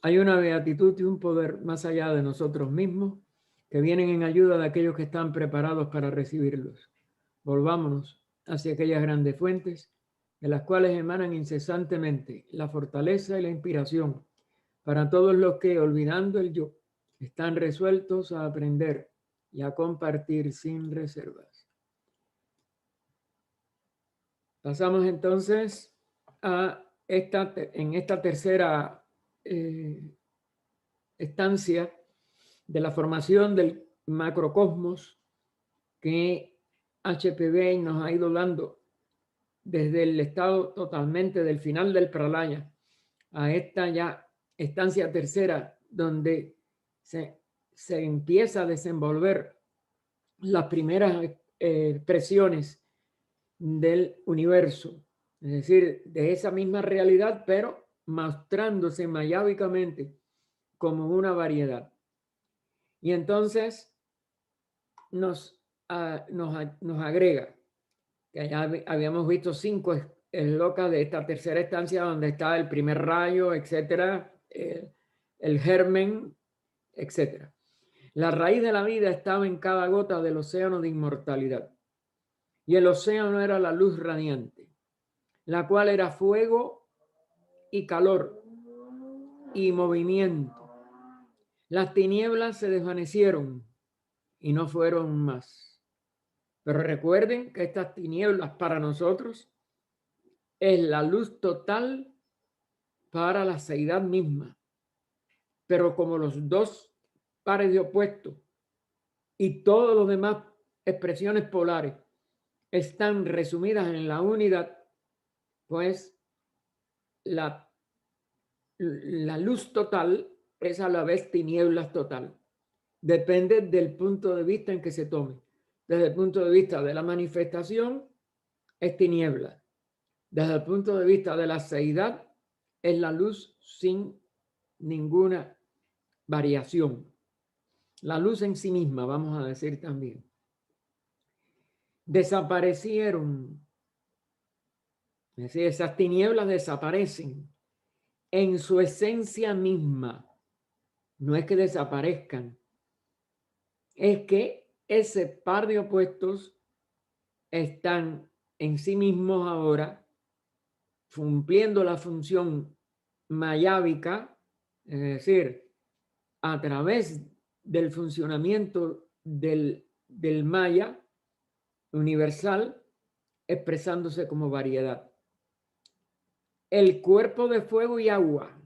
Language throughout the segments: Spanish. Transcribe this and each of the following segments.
hay una beatitud y un poder más allá de nosotros mismos que vienen en ayuda de aquellos que están preparados para recibirlos. Volvámonos hacia aquellas grandes fuentes de las cuales emanan incesantemente la fortaleza y la inspiración para todos los que, olvidando el yo, están resueltos a aprender y a compartir sin reservas. Pasamos entonces a en esta tercera estancia de la formación del macrocosmos que HPV nos ha ido dando desde el estado totalmente del final del Pralaya a esta ya estancia tercera, donde se empieza a desenvolver las primeras expresiones del universo, es decir, de esa misma realidad, pero mostrándose mayábicamente como una variedad. Y entonces nos agrega, que ya habíamos visto 5 eslocas de esta tercera estancia, donde está el primer rayo, etcétera, el germen, etcétera. La raíz de la vida estaba en cada gota del océano de inmortalidad. Y el océano era la luz radiante, la cual era fuego y calor y movimiento. Las tinieblas se desvanecieron y no fueron más. Pero recuerden que estas tinieblas para nosotros es la luz total para la seidad misma. Pero como los dos pares de opuestos y todos los demás expresiones polares están resumidas en la unidad, pues la luz total es a la vez tinieblas total. Depende del punto de vista en que se tome. Desde el punto de vista de la manifestación, es tiniebla. Desde el punto de vista de la seidad, es la luz sin ninguna variación. La luz en sí misma, vamos a decir también. Desaparecieron. Es decir, esas tinieblas desaparecen en su esencia misma. No es que desaparezcan, es que ese par de opuestos están en sí mismos ahora cumpliendo la función mayábica, es decir, a través del funcionamiento del maya universal, expresándose como variedad. El cuerpo de fuego y agua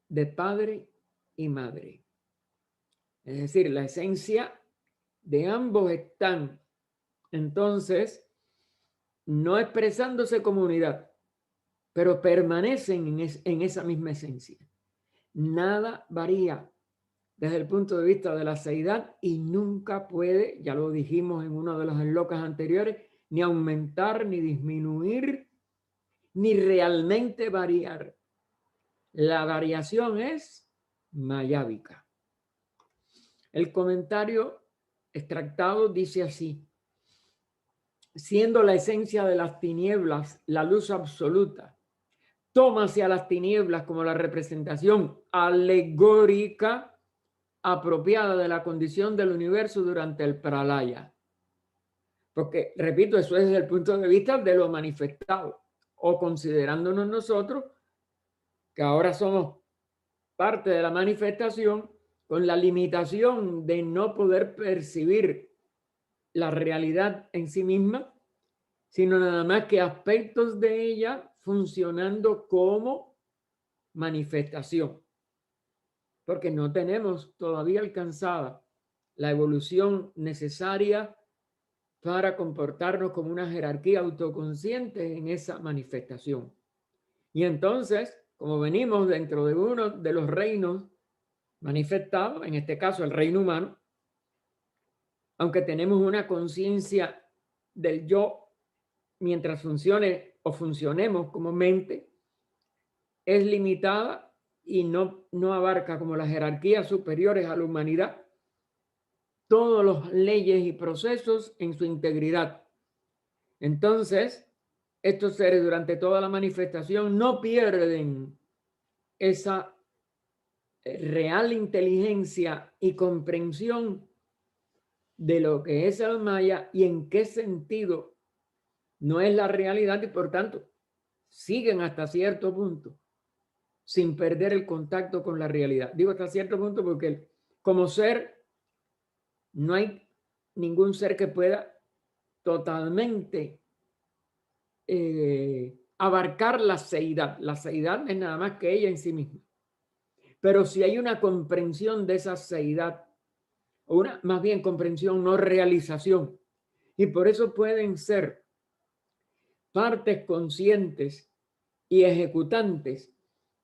de padre y madre. Es decir, la esencia de ambos están entonces no expresándose como unidad, pero permanecen en esa misma esencia. Nada varía desde el punto de vista de la seidad y nunca puede, ya lo dijimos en uno de los enlocas anteriores, ni aumentar, ni disminuir, ni realmente variar. La variación es mayábica. El comentario extractado dice así: siendo la esencia de las tinieblas la luz absoluta, tómase a las tinieblas como la representación alegórica apropiada de la condición del universo durante el Pralaya. Porque, repito, eso es desde el punto de vista de lo manifestado, o considerándonos nosotros que ahora somos parte de la manifestación, con la limitación de no poder percibir la realidad en sí misma, sino nada más que aspectos de ella funcionando como manifestación, porque no tenemos todavía alcanzada la evolución necesaria para comportarnos como una jerarquía autoconsciente en esa manifestación. Y entonces, como venimos dentro de uno de los reinos manifestados, en este caso el reino humano, aunque tenemos una conciencia del yo mientras funcione o funcionemos como mente, es limitada y no abarca como las jerarquías superiores a la humanidad todas las leyes y procesos en su integridad. Entonces, estos seres durante toda la manifestación no pierden esa real inteligencia y comprensión de lo que es el Maya y en qué sentido no es la realidad y por tanto siguen hasta cierto punto sin perder el contacto con la realidad. Digo hasta cierto punto porque como ser no hay ningún ser que pueda totalmente abarcar la seidad. La seidad es nada más que ella en sí misma. Pero si hay una comprensión de esa seidad, o una más bien comprensión, no realización, y por eso pueden ser partes conscientes y ejecutantes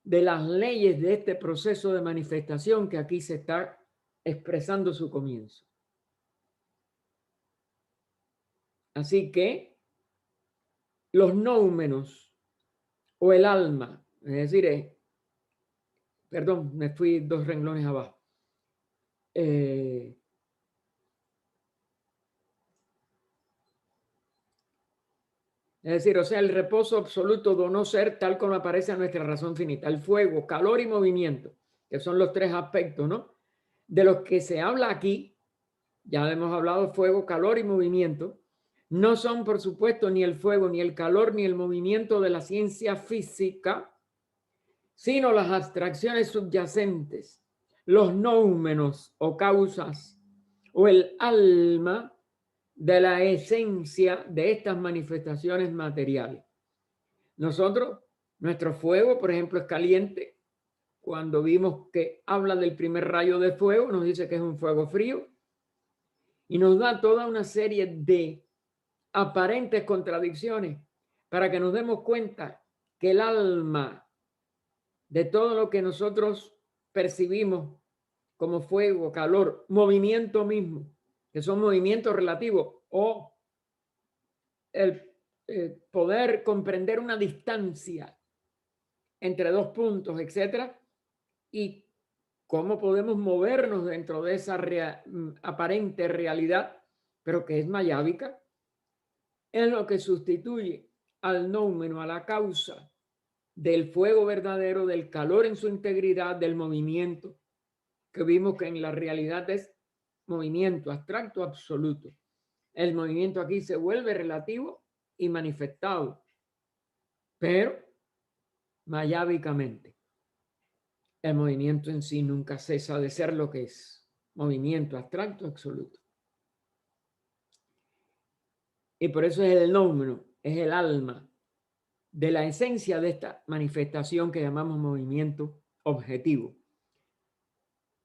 de las leyes de este proceso de manifestación que aquí se está expresando su comienzo. Así que los nóumenos o el alma, es decir, perdón, me fui 2 renglones abajo. Es decir, o sea, el reposo absoluto de no ser tal como aparece a nuestra razón finita. El fuego, calor y movimiento, que son los 3 aspectos, ¿no? De los que se habla aquí, ya hemos hablado fuego, calor y movimiento, no son, por supuesto, ni el fuego, ni el calor, ni el movimiento de la ciencia física, sino las abstracciones subyacentes, los nóumenos o causas, o el alma de la esencia de estas manifestaciones materiales. Nosotros, nuestro fuego, por ejemplo, es caliente. Cuando vimos que habla del primer rayo de fuego, nos dice que es un fuego frío y nos da toda una serie de aparentes contradicciones para que nos demos cuenta que el alma de todo lo que nosotros percibimos como fuego, calor, movimiento mismo, que son movimientos relativos, o el poder comprender una distancia entre 2 puntos, etcétera, y cómo podemos movernos dentro de esa aparente realidad, pero que es mayábica, es lo que sustituye al nóumeno, a la causa del fuego verdadero, del calor en su integridad, del movimiento, que vimos que en la realidad es movimiento abstracto absoluto. El movimiento aquí se vuelve relativo y manifestado, pero mayábicamente. El movimiento en sí nunca cesa de ser lo que es, movimiento abstracto absoluto. Y por eso es el nóumeno, es el alma de la esencia de esta manifestación que llamamos movimiento objetivo.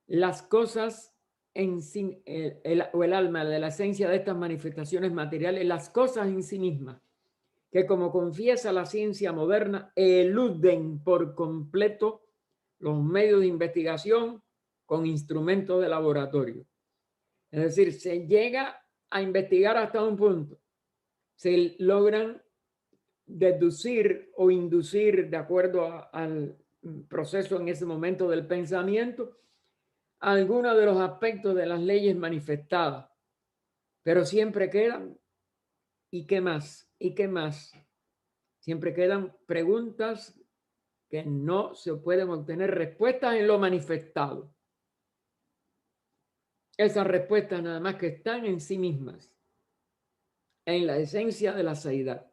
Las cosas en sí, o el alma de la esencia de estas manifestaciones materiales, las cosas en sí mismas, que como confiesa la ciencia moderna, eluden por completo los medios de investigación con instrumentos de laboratorio. Es decir, se llega a investigar hasta un punto, se logran deducir o inducir de acuerdo al proceso en ese momento del pensamiento algunos de los aspectos de las leyes manifestadas, pero siempre quedan, ¿y qué más? ¿Y qué más? Siempre quedan preguntas que no se pueden obtener respuestas en lo manifestado. Esas respuestas nada más que están en sí mismas, en la esencia de la seidad.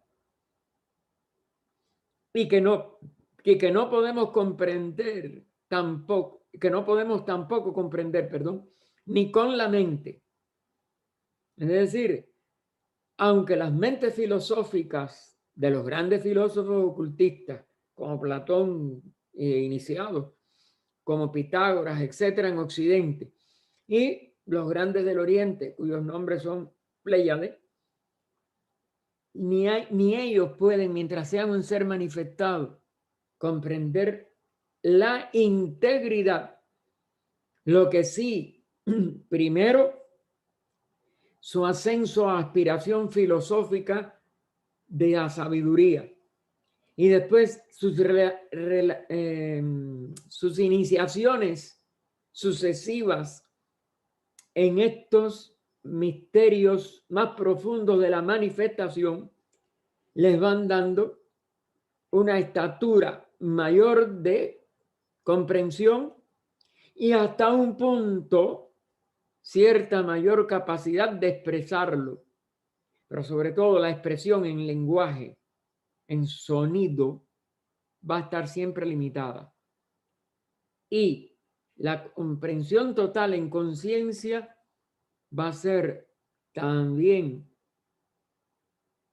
Y que no podemos comprender tampoco, que no podemos tampoco comprender, perdón, ni con la mente. Es decir, aunque las mentes filosóficas de los grandes filósofos ocultistas, como Platón iniciado, como Pitágoras, etcétera, en Occidente, y los grandes del Oriente, cuyos nombres son Pléyades, ni ellos pueden, mientras sean un ser manifestado, comprender la integridad. Lo que sí, primero, su ascenso a aspiración filosófica de la sabiduría y después sus iniciaciones sucesivas en estos misterios más profundos de la manifestación les van dando una estatura mayor de comprensión y hasta un punto cierta mayor capacidad de expresarlo, pero sobre todo la expresión en lenguaje, en sonido, va a estar siempre limitada. Y la comprensión total en conciencia va a ser también,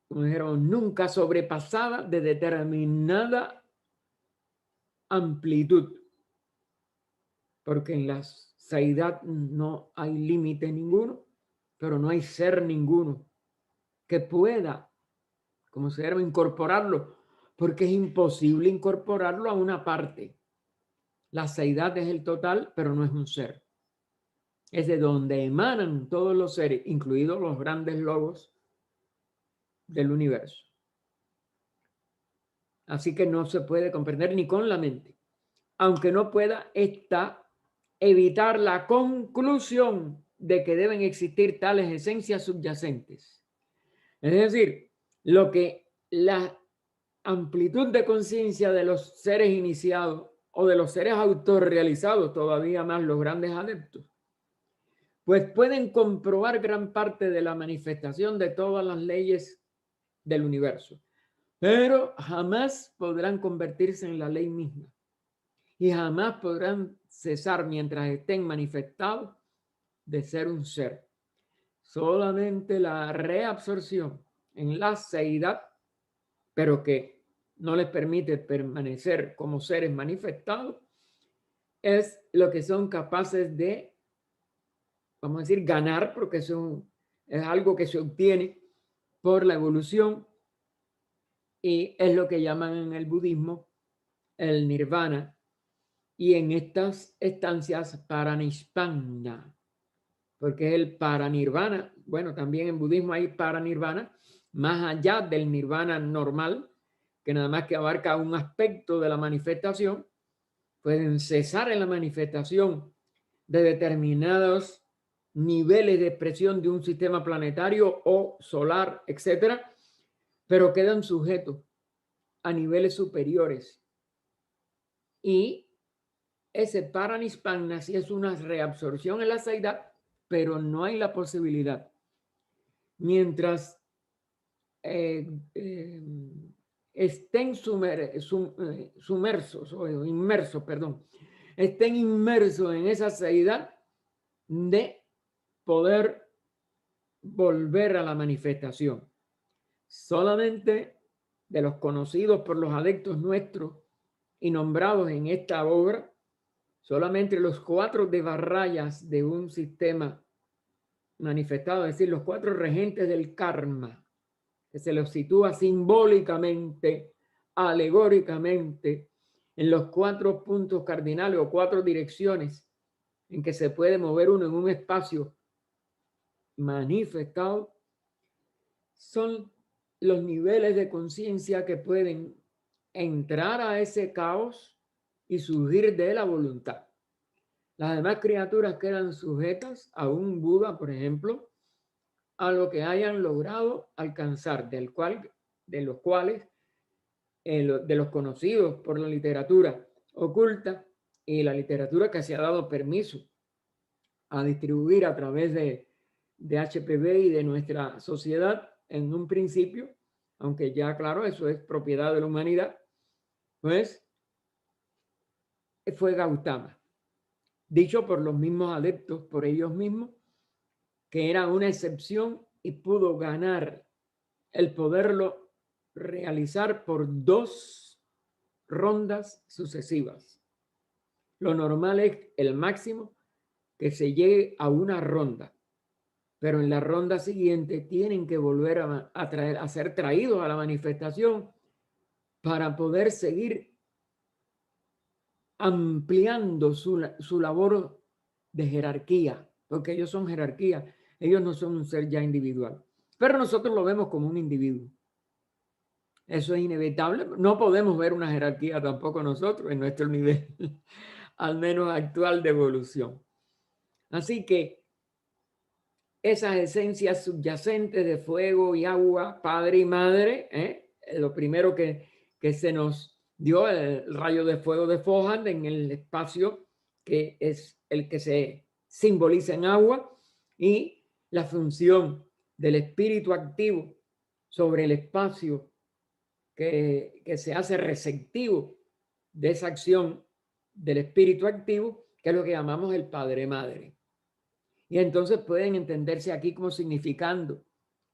como dijeron, nunca sobrepasada de determinada amplitud, porque en la seidad no hay límite ninguno, pero no hay ser ninguno que pueda, como se llama, incorporarlo, porque es imposible incorporarlo a una parte. La seidad es el total, pero no es un ser. Es de donde emanan todos los seres, incluidos los grandes logos del universo. Así que no se puede comprender ni con la mente, aunque no pueda esta evitar la conclusión de que deben existir tales esencias subyacentes. Es decir, lo que la amplitud de conciencia de los seres iniciados o de los seres autorrealizados, todavía más los grandes adeptos, pues pueden comprobar gran parte de la manifestación de todas las leyes del universo, pero jamás podrán convertirse en la ley misma y jamás podrán cesar mientras estén manifestados de ser un ser. Solamente la reabsorción en la seidad, pero que no les permite permanecer como seres manifestados, es lo que son capaces de, vamos a decir, ganar, porque es algo que se obtiene por la evolución y es lo que llaman en el budismo el nirvana y en estas estancias paranishpanna, porque es el paranirvana. Bueno, también en budismo hay paranirvana, más allá del nirvana normal, que nada más que abarca un aspecto de la manifestación. Pueden cesar en la manifestación de determinados niveles de expresión de un sistema planetario o solar, etcétera, pero quedan sujetos a niveles superiores. Y ese paranishpanna sí es una reabsorción en la seidad, pero no hay la posibilidad. Mientras estén sumersos o inmersos, perdón, estén inmersos en esa seidad de poder volver a la manifestación. Solamente de los conocidos por los adeptos nuestros y nombrados en esta obra, solamente los 4 devarrayas de un sistema manifestado, es decir, los 4 regentes del karma, que se los sitúa simbólicamente, alegóricamente, en los 4 puntos cardinales o 4 direcciones en que se puede mover uno en un espacio manifestado, son los niveles de conciencia que pueden entrar a ese caos y surgir de la voluntad. Las demás criaturas quedan sujetas a un Buda, por ejemplo, a lo que hayan logrado alcanzar, de los cuales, de los conocidos por la literatura oculta y la literatura que se ha dado permiso a distribuir a través de HPV y de nuestra sociedad en un principio, aunque ya claro, eso es propiedad de la humanidad, pues fue Gautama, dicho por los mismos adeptos, por ellos mismos, que era una excepción y pudo ganar el poderlo realizar por 2 rondas sucesivas. Lo normal es el máximo que se llegue a una ronda, pero en la ronda siguiente tienen que volver a ser traídos a la manifestación para poder seguir ampliando su labor de jerarquía, porque ellos son jerarquía, ellos no son un ser ya individual, pero nosotros lo vemos como un individuo. Eso es inevitable, no podemos ver una jerarquía tampoco nosotros en nuestro nivel, al menos actual de evolución. Así que esas esencias subyacentes de fuego y agua, padre y madre, lo primero que se nos dio el rayo de fuego de Fohan en el espacio que es el que se simboliza en agua, y la función del espíritu activo sobre el espacio que se hace receptivo de esa acción del espíritu activo, que es lo que llamamos el padre-madre. Y entonces pueden entenderse aquí como significando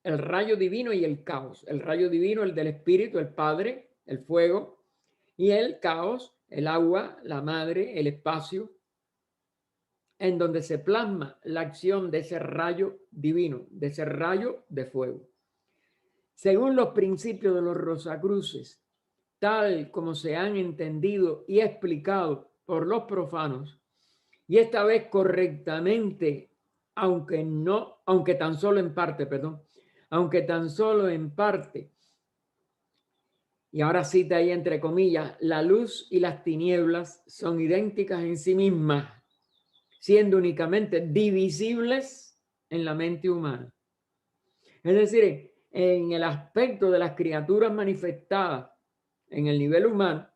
el rayo divino y el caos. El rayo divino, el del espíritu, el padre, el fuego, y el caos, el agua, la madre, el espacio, en donde se plasma la acción de ese rayo divino, de ese rayo de fuego. Según los principios de los Rosacruces, tal como se han entendido y explicado por los profanos, y esta vez correctamente, aunque tan solo en parte, aunque tan solo en parte, y ahora cita ahí entre comillas, la luz y las tinieblas son idénticas en sí mismas, siendo únicamente divisibles en la mente humana. Es decir, en el aspecto de las criaturas manifestadas en el nivel humano,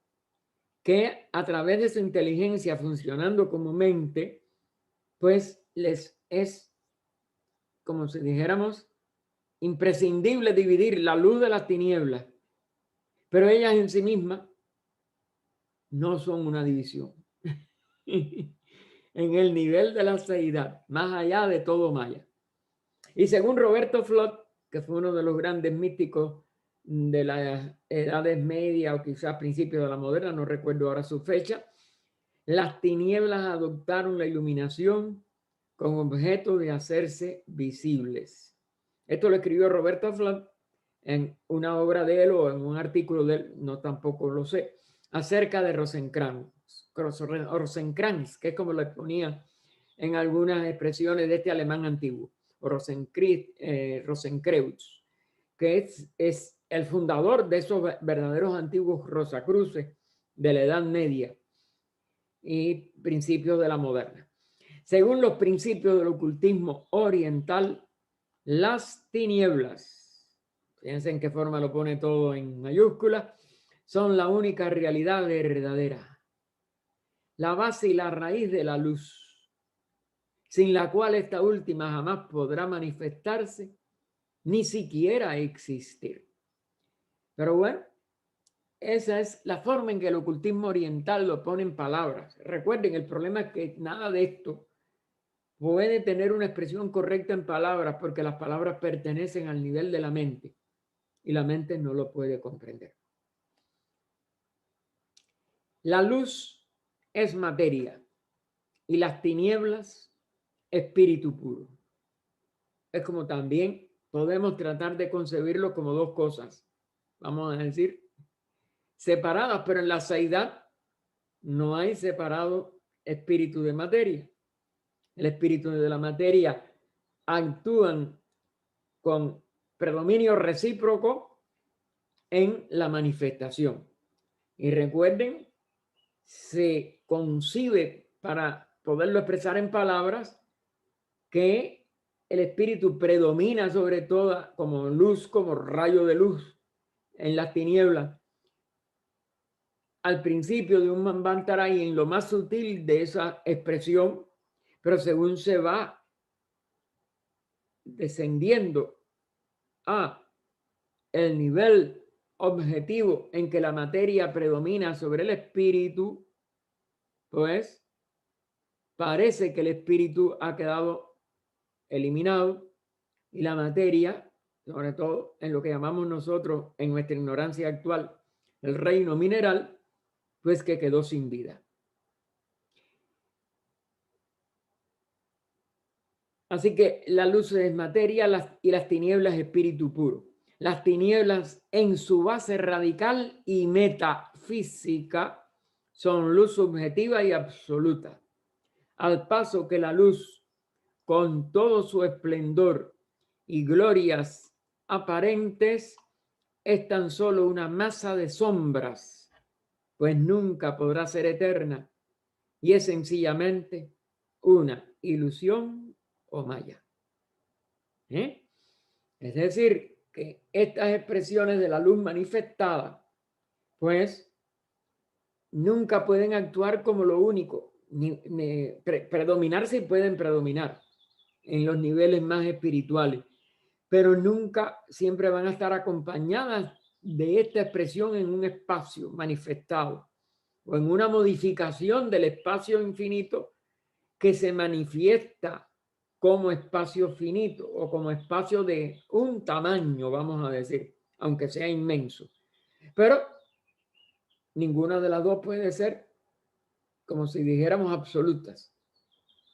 que a través de su inteligencia funcionando como mente, pues les es, como si dijéramos, imprescindible dividir la luz de las tinieblas, pero ellas en sí mismas no son una división. En el nivel de la seidad, más allá de todo maya. Y según Roberto Flot, que fue uno de los grandes místicos de las edades medias o quizás principios de la moderna, no recuerdo ahora su fecha, las tinieblas adoptaron la iluminación con objeto de hacerse visibles. Esto lo escribió Roberto Flot en una obra de él o en un artículo de él, no tampoco lo sé, acerca de Rosenkranz, que es como lo ponía en algunas expresiones de este alemán antiguo, o Rosenkreuz, que es el fundador de esos verdaderos antiguos Rosacruces de la Edad Media y principios de la moderna. Según los principios del ocultismo oriental, las tinieblas, fíjense en qué forma lo pone todo en mayúscula, son la única realidad verdadera, la base y la raíz de la luz, sin la cual esta última jamás podrá manifestarse, ni siquiera existir. Pero bueno, esa es la forma en que el ocultismo oriental lo pone en palabras. Recuerden, el problema es que nada de esto puede tener una expresión correcta en palabras porque las palabras pertenecen al nivel de la mente y la mente no lo puede comprender. La luz es materia y las tinieblas espíritu puro. Es como también podemos tratar de concebirlo como dos cosas, vamos a decir, separadas, pero en la seidad no hay separado espíritu de materia. El espíritu de la materia actúan con predominio recíproco en la manifestación. Y recuerden, se concibe para poderlo expresar en palabras que el espíritu predomina sobre todo como luz, como rayo de luz en las tinieblas. Al principio de un Manvantara y en lo más sutil de esa expresión, pero según se va descendiendo a el nivel objetivo en que la materia predomina sobre el espíritu, pues parece que el espíritu ha quedado eliminado y la materia, sobre todo en lo que llamamos nosotros en nuestra ignorancia actual el reino mineral, pues que quedó sin vida. Así que la luz es materia y las tinieblas espíritu puro. Las tinieblas en su base radical y metafísica son luz subjetiva y absoluta. Al paso que la luz, con todo su esplendor y glorias aparentes, es tan solo una masa de sombras, pues nunca podrá ser eterna y es sencillamente una ilusión o maya. Es decir, que estas expresiones de la luz manifestada, pues nunca pueden actuar como lo único. predominar sí pueden predominar en los niveles más espirituales, pero nunca siempre van a estar acompañadas de esta expresión en un espacio manifestado o en una modificación del espacio infinito que se manifiesta como espacio finito o como espacio de un tamaño, vamos a decir, aunque sea inmenso. Pero ninguna de las dos puede ser, como si dijéramos, absolutas,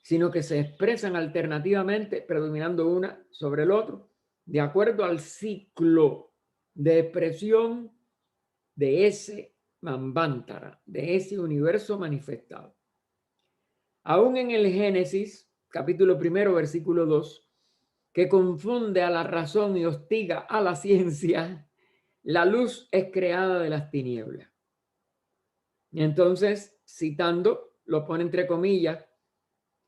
sino que se expresan alternativamente, predominando una sobre el otro, de acuerdo al ciclo de expresión de ese Manvantara, de ese universo manifestado. Aún en el Génesis, capítulo 1, versículo 2, que confunde a la razón y hostiga a la ciencia, la luz es creada de las tinieblas. Y entonces, citando, lo pone entre comillas,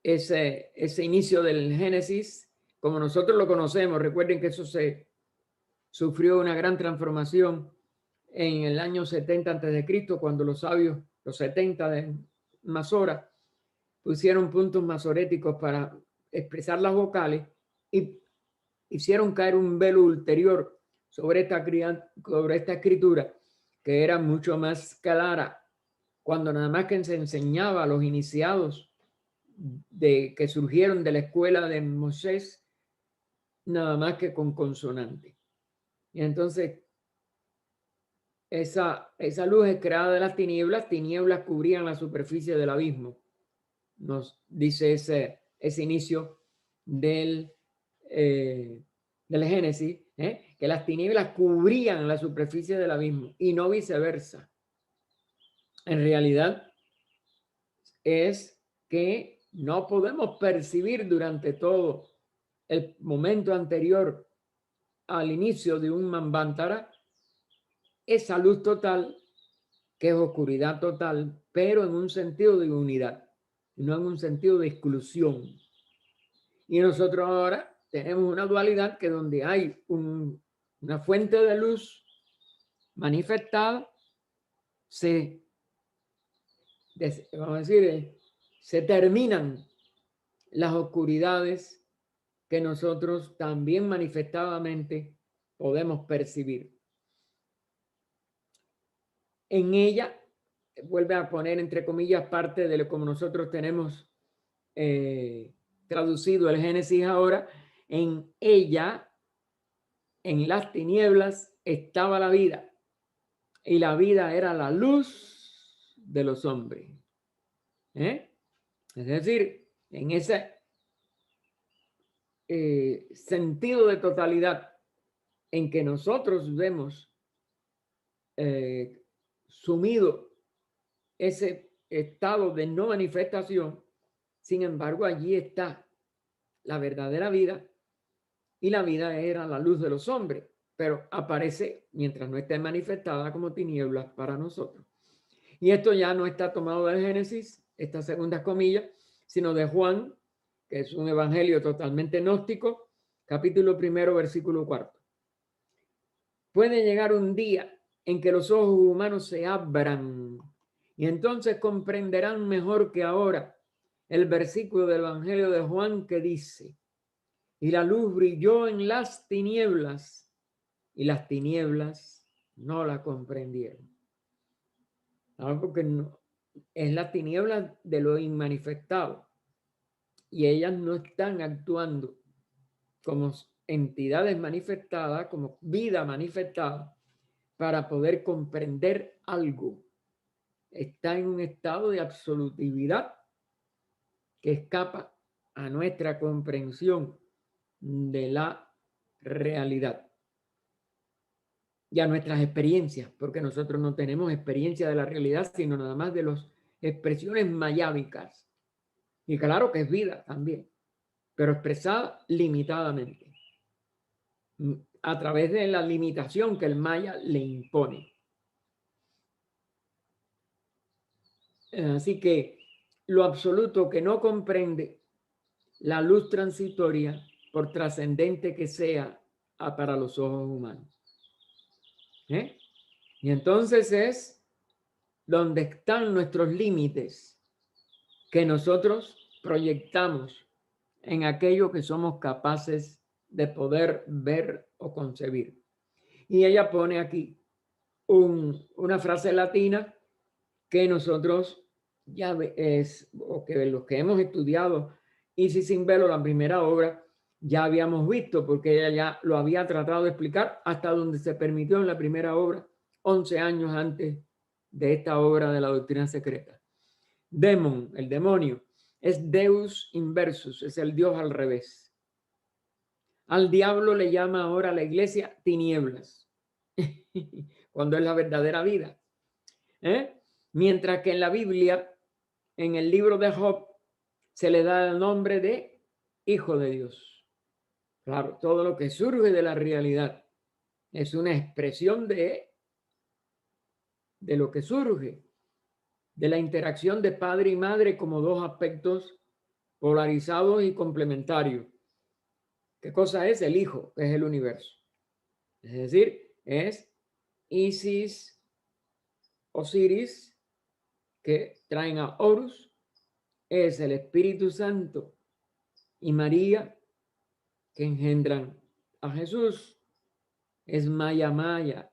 ese inicio del Génesis, como nosotros lo conocemos. Recuerden que eso se sufrió una gran transformación en el año 70 a.C., cuando los sabios, los 70 de Masora, pusieron puntos masoréticos para expresar las vocales y hicieron caer un velo ulterior sobre esta escritura, que era mucho más clara, cuando nada más que se enseñaba a los iniciados que surgieron de la escuela de Moisés, nada más que con consonante. Y entonces esa luz es creada de las tinieblas cubrían la superficie del abismo. Nos dice ese inicio del Génesis, que las tinieblas cubrían la superficie del abismo y no viceversa. En realidad es que no podemos percibir durante todo el momento anterior al inicio de un Manvantara esa luz total, que es oscuridad total, pero en un sentido de unidad, no en un sentido de exclusión. Y nosotros ahora tenemos una dualidad que donde hay una fuente de luz manifestada, vamos a decir, se terminan las oscuridades que nosotros también manifestadamente podemos percibir. En ella, vuelve a poner entre comillas parte de lo como nosotros tenemos traducido el Génesis ahora, en ella, en las tinieblas, estaba la vida, y la vida era la luz de los hombres. Es decir, en ese sentido de totalidad en que nosotros vemos sumido ese estado de no manifestación, sin embargo, allí está la verdadera vida, y la vida era la luz de los hombres, pero aparece mientras no esté manifestada como tinieblas para nosotros. Y esto ya no está tomado del Génesis, estas segundas comillas, sino de Juan, que es un evangelio totalmente gnóstico, capítulo 1, versículo 4. Puede llegar un día en que los ojos humanos se abran y entonces comprenderán mejor que ahora el versículo del evangelio de Juan que dice: y la luz brilló en las tinieblas y las tinieblas no la comprendieron. Porque no, es la tiniebla de lo inmanifestado y ellas no están actuando como entidades manifestadas, como vida manifestada, para poder comprender algo. Está en un estado de absolutividad que escapa a nuestra comprensión de la realidad y a nuestras experiencias, porque nosotros no tenemos experiencia de la realidad, sino nada más de las expresiones mayávicas. Y claro que es vida también, pero expresada limitadamente, a través de la limitación que el maya le impone. Así que lo absoluto que no comprende la luz transitoria, por trascendente que sea para los ojos humanos. Y entonces es donde están nuestros límites que nosotros proyectamos en aquello que somos capaces de poder ver o concebir. Y ella pone aquí una frase latina que nosotros ya o que los que hemos estudiado Isis sin velo, la primera obra, ya habíamos visto, porque ella ya lo había tratado de explicar hasta donde se permitió en la primera obra, 11 años antes de esta obra de la doctrina secreta. Demon, el demonio, es Deus inversus, es el Dios al revés. Al diablo le llama ahora la iglesia tinieblas, cuando es la verdadera vida. Mientras que en la Biblia, en el libro de Job, se le da el nombre de Hijo de Dios. Claro, todo lo que surge de la realidad es una expresión de lo que surge, de la interacción de padre y madre como dos aspectos polarizados y complementarios. ¿Qué cosa es el Hijo? Es el universo. Es decir, es Isis, Osiris, que traen a Horus, es el Espíritu Santo y María, que engendran a Jesús, es Mahamaya,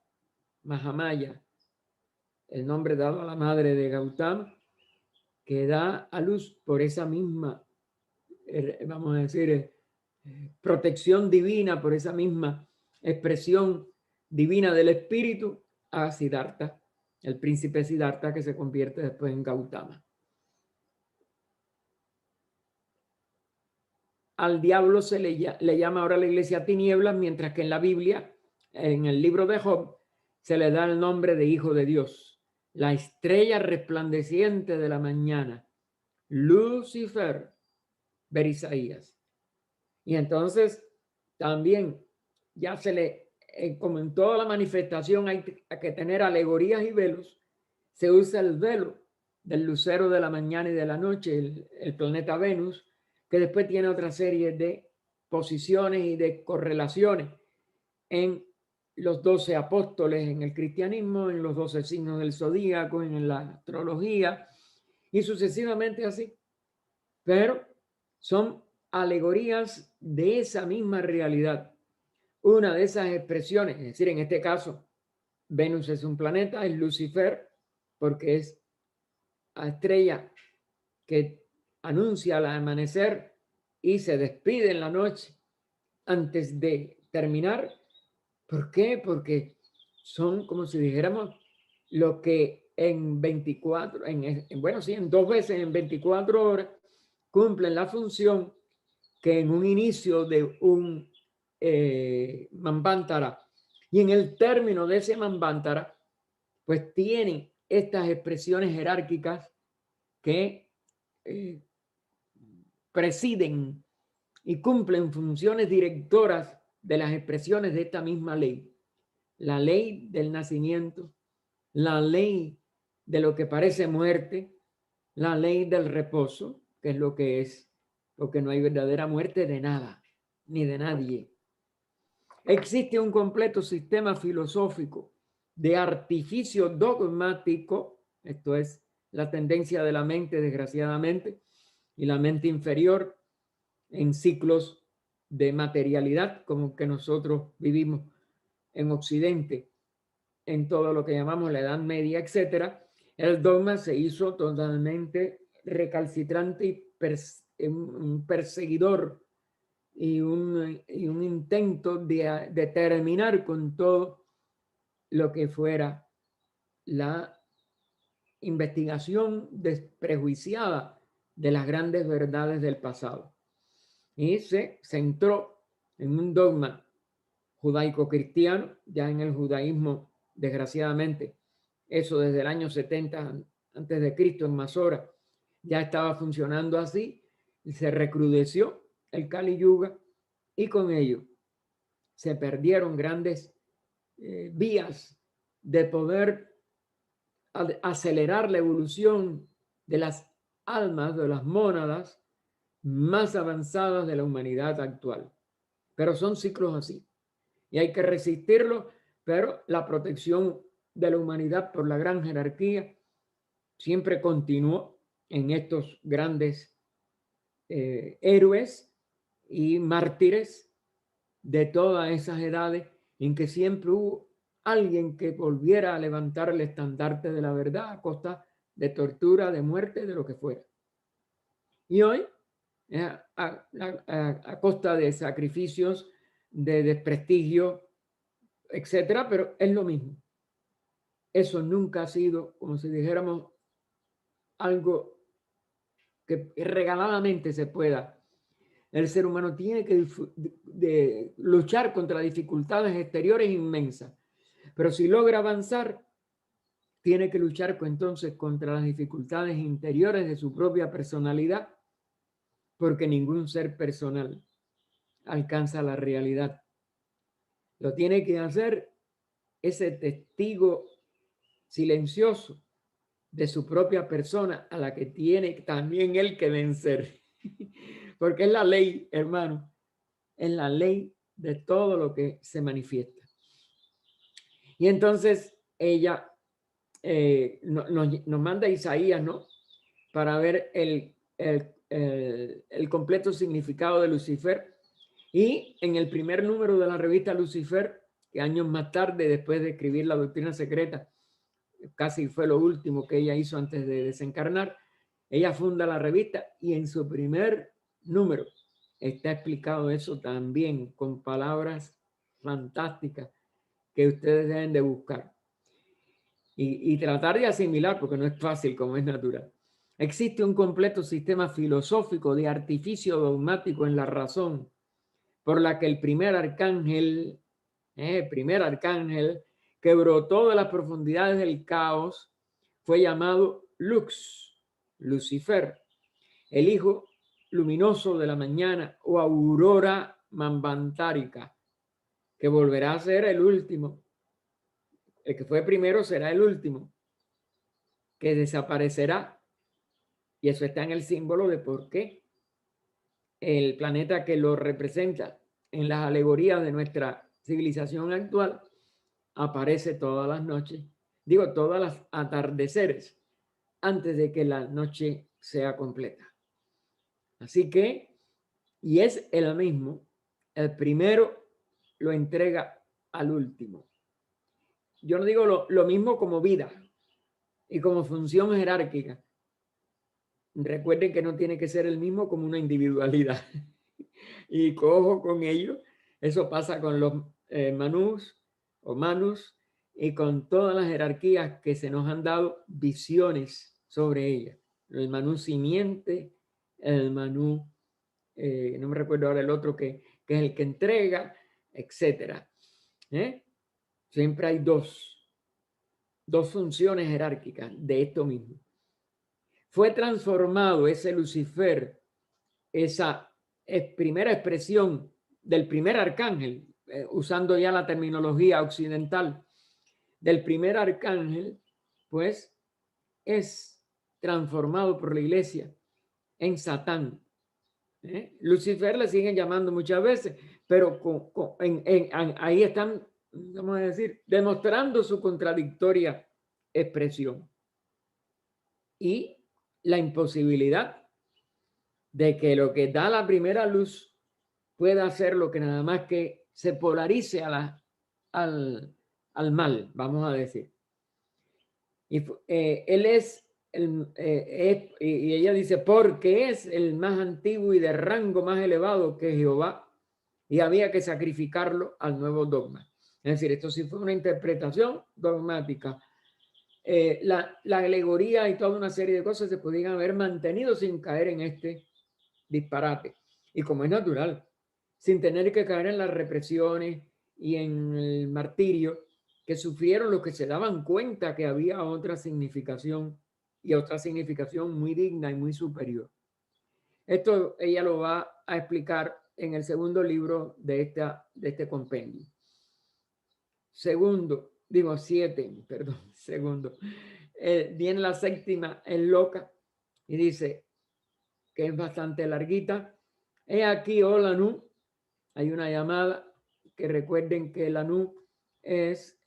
el nombre dado a la madre de Gautama, que da a luz por esa misma, vamos a decir, protección divina, por esa misma expresión divina del espíritu, a Siddhartha, el príncipe Siddhartha, que se convierte después en Gautama. Al diablo se le llama ahora la iglesia tinieblas, mientras que en la Biblia, en el libro de Job, se le da el nombre de Hijo de Dios, la estrella resplandeciente de la mañana, Lucifer, ver Isaías. Y entonces también ya se le, como en toda la manifestación hay que tener alegorías y velos, se usa el velo del lucero de la mañana y de la noche, el planeta Venus, que después tiene otra serie de posiciones y de correlaciones en los 12 apóstoles en el cristianismo, en los 12 signos del zodíaco, en la astrología y sucesivamente así. Pero son alegorías de esa misma realidad. Una de esas expresiones, es decir, en este caso, Venus es un planeta, es Lucifer, porque es la estrella que anuncia el amanecer y se despide en la noche antes de terminar. ¿Por qué? Porque son, como si dijéramos, lo que en 24, bueno, sí, en 2 veces en 24 horas cumplen la función que en un inicio de un Manvantara y en el término de ese Manvantara, pues tienen estas expresiones jerárquicas que presiden y cumplen funciones directoras de las expresiones de esta misma ley. La ley del nacimiento, la ley de lo que parece muerte, la ley del reposo, que es lo que es, porque no hay verdadera muerte de nada, ni de nadie. Existe un completo sistema filosófico de artificio dogmático, esto es la tendencia de la mente, desgraciadamente, y la mente inferior en ciclos de materialidad, como que nosotros vivimos en Occidente, en todo lo que llamamos la Edad Media, etcétera. El dogma se hizo totalmente recalcitrante y un perseguidor y un intento de terminar con todo lo que fuera la investigación desprejuiciada de las grandes verdades del pasado. Y se centró en un dogma judaico-cristiano, ya en el judaísmo, desgraciadamente, eso desde el año 70 antes de Cristo en Masora, ya estaba funcionando así, y se recrudeció el Kali Yuga y con ello se perdieron grandes vías de poder acelerar la evolución de las almas, de las mónadas más avanzadas de la humanidad actual. Pero son ciclos así y hay que resistirlo, pero la protección de la humanidad por la gran jerarquía siempre continuó en estos grandes héroes y mártires de todas esas edades, en que siempre hubo alguien que volviera a levantar el estandarte de la verdad a costa de tortura, de muerte, de lo que fuera. Y hoy, a costa de sacrificios, de desprestigio, etcétera, pero es lo mismo. Eso nunca ha sido, como si dijéramos, algo que regaladamente se pueda. El ser humano tiene que de luchar contra dificultades exteriores inmensas, pero si logra avanzar, tiene que luchar entonces contra las dificultades interiores de su propia personalidad, porque ningún ser personal alcanza la realidad. Lo tiene que hacer ese testigo silencioso de su propia persona, a la que tiene también él que vencer. Porque es la ley, hermano, es la ley de todo lo que se manifiesta. Y entonces ella nos manda a Isaías, ¿no? Para ver el completo significado de Lucifer. Y en el primer número de la revista Lucifer, que años más tarde, después de escribir La Doctrina Secreta, casi fue lo último que ella hizo antes de desencarnar, ella funda la revista y en su primer número está explicado eso también con palabras fantásticas que ustedes deben de buscar y tratar de asimilar, porque no es fácil como es natural. Existe un completo sistema filosófico de artificio dogmático en la razón, por la que el primer arcángel que brotó de las profundidades del caos, fue llamado Lux, Lucifer, el hijo luminoso de la mañana o aurora manvantárica, que volverá a ser el último. El que fue primero será el último, que desaparecerá. Y eso está en el símbolo de por qué el planeta que lo representa en las alegorías de nuestra civilización actual aparece todas las noches, digo, todas las atardeceres, antes de que la noche sea completa. Así que, y es el mismo, el primero lo entrega al último. Yo no digo lo mismo como vida y como función jerárquica. Recuerden que no tiene que ser el mismo como una individualidad. Y cojo con ello, eso pasa con los manús o manus y con todas las jerarquías que se nos han dado visiones sobre ella. El manú simiente, el manú, no me recuerdo ahora el otro que es el que entrega, etcétera. Siempre hay dos funciones jerárquicas de esto mismo. Fue transformado ese Lucifer, esa primera expresión del primer arcángel, usando ya la terminología occidental del primer arcángel, pues es transformado por la iglesia en Satán. Lucifer le siguen llamando muchas veces, pero ahí están, vamos a decir, demostrando su contradictoria expresión y la imposibilidad de que lo que da la primera luz pueda hacer lo que nada más que se polarice al mal, vamos a decir. Y él es, y ella dice, porque es el más antiguo y de rango más elevado que Jehová, y había que sacrificarlo al nuevo dogma. Es decir, esto sí fue una interpretación dogmática. La alegoría y toda una serie de cosas se podían haber mantenido sin caer en este disparate. Y como es natural, sin tener que caer en las represiones y en el martirio que sufrieron los que se daban cuenta que había otra significación y otra significación muy digna y muy superior. Esto ella lo va a explicar en el segundo libro de este compendio. Segundo. Viene la séptima, es loca, y dice que es bastante larguita. He aquí, oh Lanú, hay una llamada, que recuerden que Lanú es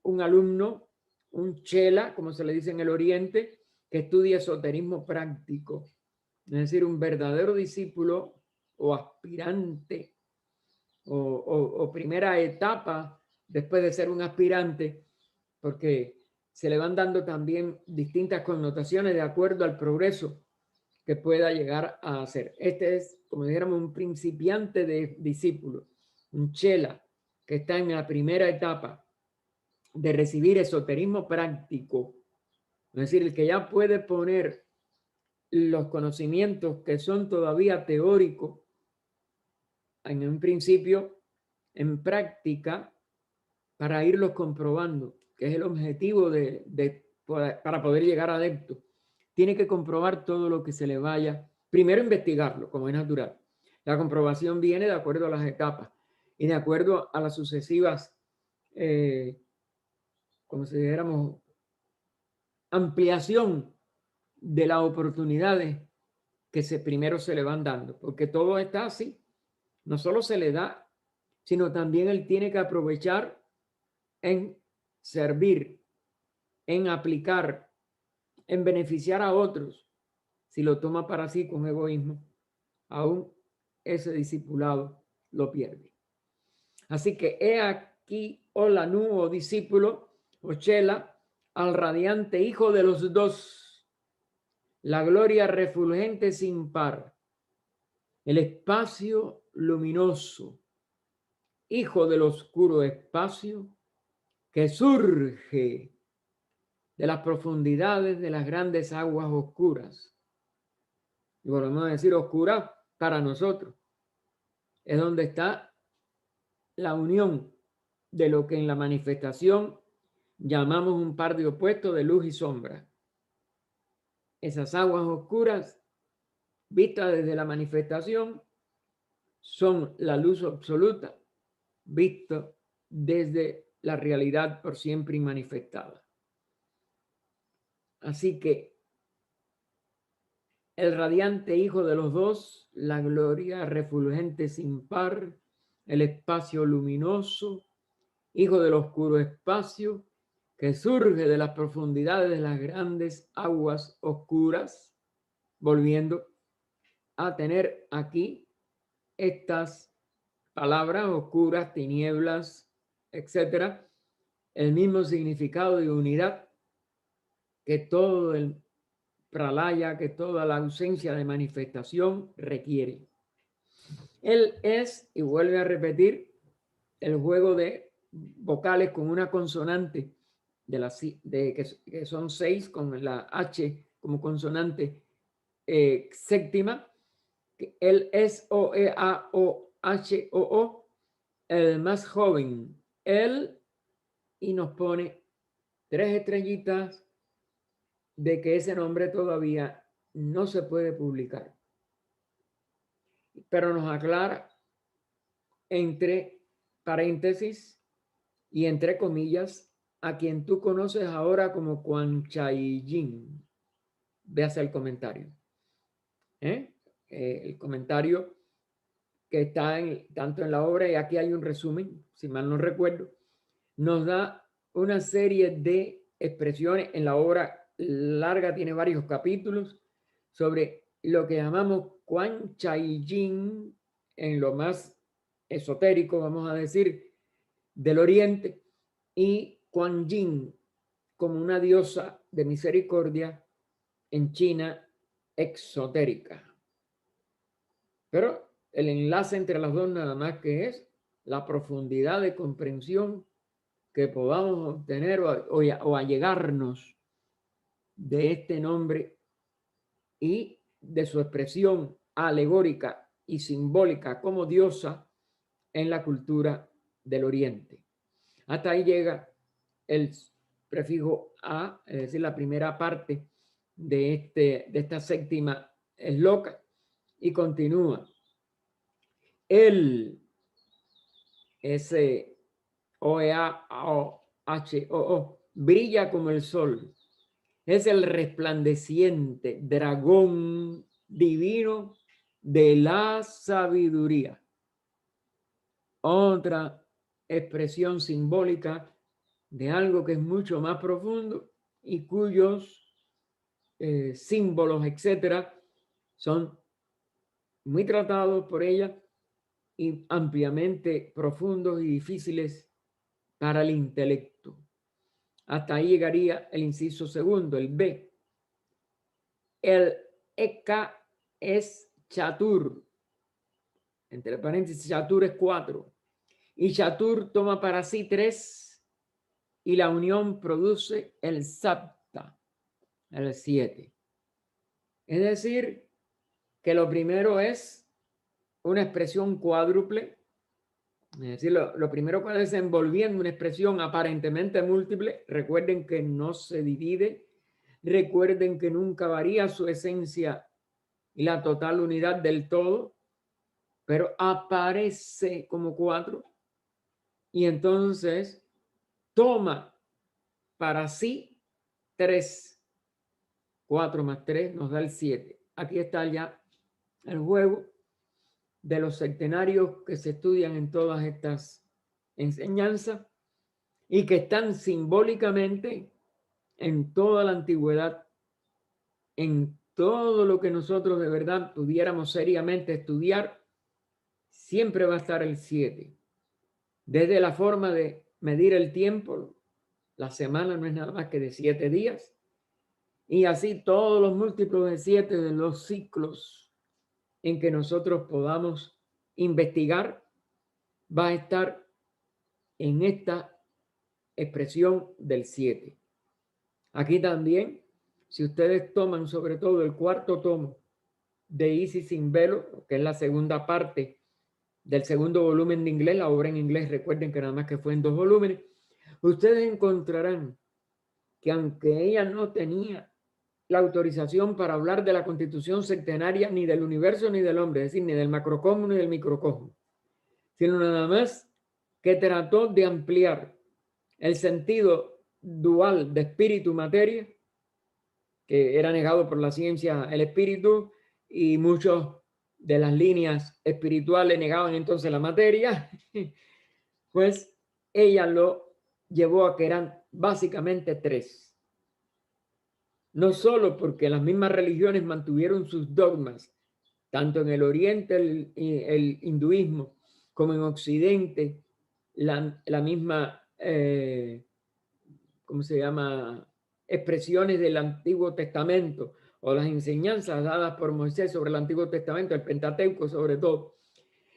un alumno, un chela, como se le dice en el oriente, que estudie esoterismo práctico, es decir, un verdadero discípulo o aspirante o primera etapa después de ser un aspirante, porque se le van dando también distintas connotaciones de acuerdo al progreso que pueda llegar a hacer. Este es, como dijéramos, un principiante de discípulo, un chela que está en la primera etapa de recibir esoterismo práctico, es decir, el que ya puede poner los conocimientos que son todavía teóricos en un principio en práctica para irlos comprobando, que es el objetivo para poder llegar a adepto. Tiene que comprobar todo lo que se le vaya, primero investigarlo, como es natural. La comprobación viene de acuerdo a las etapas y de acuerdo a las sucesivas, como si dijéramos, ampliación de las oportunidades que primero se le van dando, porque todo está así. No solo se le da, sino también él tiene que aprovechar en servir, en aplicar, en beneficiar a otros. Si lo toma para sí con egoísmo, aún ese discipulado lo pierde. Así que he aquí, hola, nu, discípulo, o chela, al radiante hijo de los dos, la gloria refulgente sin par, el espacio luminoso, hijo del oscuro espacio que surge de las profundidades de las grandes aguas oscuras. Y volvemos a decir oscuras para nosotros. Es donde está la unión de lo que en la manifestación llamamos un par de opuestos de luz y sombra. Esas aguas oscuras, vistas desde la manifestación, son la luz absoluta, visto desde la realidad por siempre manifestada. Así que el radiante hijo de los dos, la gloria refulgente sin par, el espacio luminoso, hijo del oscuro espacio, que surge de las profundidades de las grandes aguas oscuras, volviendo a tener aquí estas palabras oscuras, tinieblas, etcétera, el mismo significado de unidad que todo el pralaya, que toda la ausencia de manifestación requiere. Él es, y vuelve a repetir, el juego de vocales con una consonante que son 6 con la H como consonante séptima. Él es O, E, A, O, H, O, O, el más joven. Él, y nos pone 3 estrellitas de que ese nombre todavía no se puede publicar. Pero nos aclara entre paréntesis y entre comillas a quien tú conoces ahora como Quan Chai Yin. Veas el comentario. El comentario que está tanto en la obra, y aquí hay un resumen, si mal no recuerdo, nos da una serie de expresiones en la obra larga, tiene varios capítulos, sobre lo que llamamos Quan Chai Yin, en lo más esotérico, vamos a decir, del Oriente, y Quan Yin como una diosa de misericordia en China exotérica. Pero el enlace entre las dos nada más que es la profundidad de comprensión que podamos obtener o allegarnos de este nombre y de su expresión alegórica y simbólica como diosa en la cultura del Oriente. Hasta ahí llega el prefijo A, es decir, la primera parte de esta séptima esloca, y continúa. Él, ese O-E-A-O-H-O-O, brilla como el sol. Es el resplandeciente dragón divino de la sabiduría. Otra expresión simbólica de algo que es mucho más profundo y cuyos símbolos, etcétera, son muy tratados por ella y ampliamente profundos y difíciles para el intelecto. Hasta ahí llegaría el inciso segundo, el B. El Eka es Chatur. Entre paréntesis, Chatur es 4. Y Chatur toma para sí 3 y la unión produce el Sapta, el 7. Es decir, que lo primero es una expresión cuádruple. Es decir, lo primero cuando es envolviendo una expresión aparentemente múltiple, recuerden que no se divide, recuerden que nunca varía su esencia y la total unidad del todo, pero aparece como 4 y entonces toma para sí 3. 4 más 3 nos da el 7. Aquí está ya el juego de los centenarios que se estudian en todas estas enseñanzas y que están simbólicamente en toda la antigüedad, en todo lo que nosotros de verdad pudiéramos seriamente estudiar, siempre va a estar el 7. Desde la forma de medir el tiempo, la semana no es nada más que de 7 días, y así todos los múltiplos de 7 de los ciclos en que nosotros podamos investigar, va a estar en esta expresión del 7. Aquí también, si ustedes toman sobre todo el cuarto tomo de Isis sin velo, que es la segunda parte del segundo volumen de inglés, la obra en inglés, recuerden que nada más que fue en 2 volúmenes, ustedes encontrarán que aunque ella no tenía la autorización para hablar de la constitución sectenaria ni del universo ni del hombre, es decir, ni del macrocosmo ni del microcosmo, sino nada más que trató de ampliar el sentido dual de espíritu-materia, que era negado por la ciencia el espíritu, y muchos de las líneas espirituales negaban entonces la materia, pues ella lo llevó a que eran básicamente 3. No solo porque las mismas religiones mantuvieron sus dogmas, tanto en el Oriente el hinduismo, como en Occidente la misma, ¿cómo se llama? Expresiones del Antiguo Testamento o las enseñanzas dadas por Moisés sobre el Antiguo Testamento, el Pentateuco sobre todo,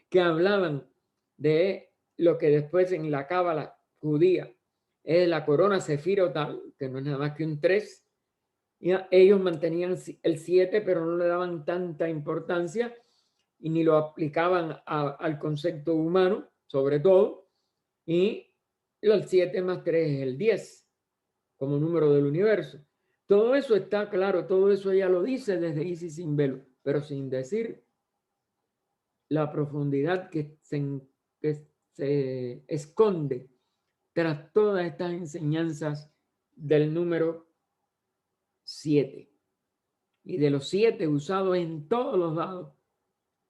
que hablaban de lo que después en la cábala judía es la corona sefirotal, que no es nada más que un 3. Ellos mantenían el 7, pero no le daban tanta importancia y ni lo aplicaban al concepto humano, sobre todo. Y el 7 más 3 es el 10, como número del universo. Todo eso está claro, todo eso ella lo dice desde Isis sin velo, pero sin decir la profundidad que se esconde tras todas estas enseñanzas del número 7 y de los 7 usados en todos los lados